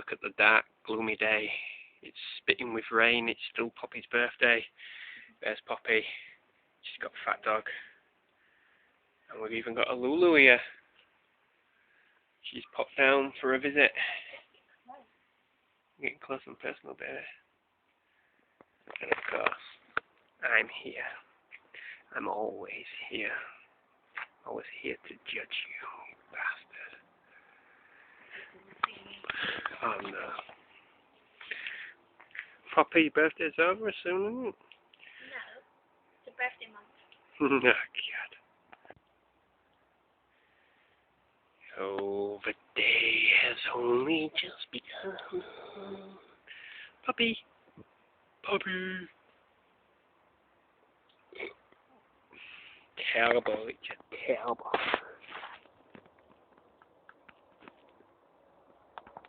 look at the dark, gloomy day. It's spitting with rain. It's still Poppy's birthday. There's Poppy. She's got a fat dog. And we've even got a Lulu here. She's popped down for a visit. Getting close and personal, baby. And of course, I'm here. I'm always here. Always here to judge you, bastard. Oh no. Poppy, your birthday's over soon, isn't it? No, it's a birthday month. Oh God. Oh, the day has only just begun. Puppy. Puppy. Terrible, it's terrible.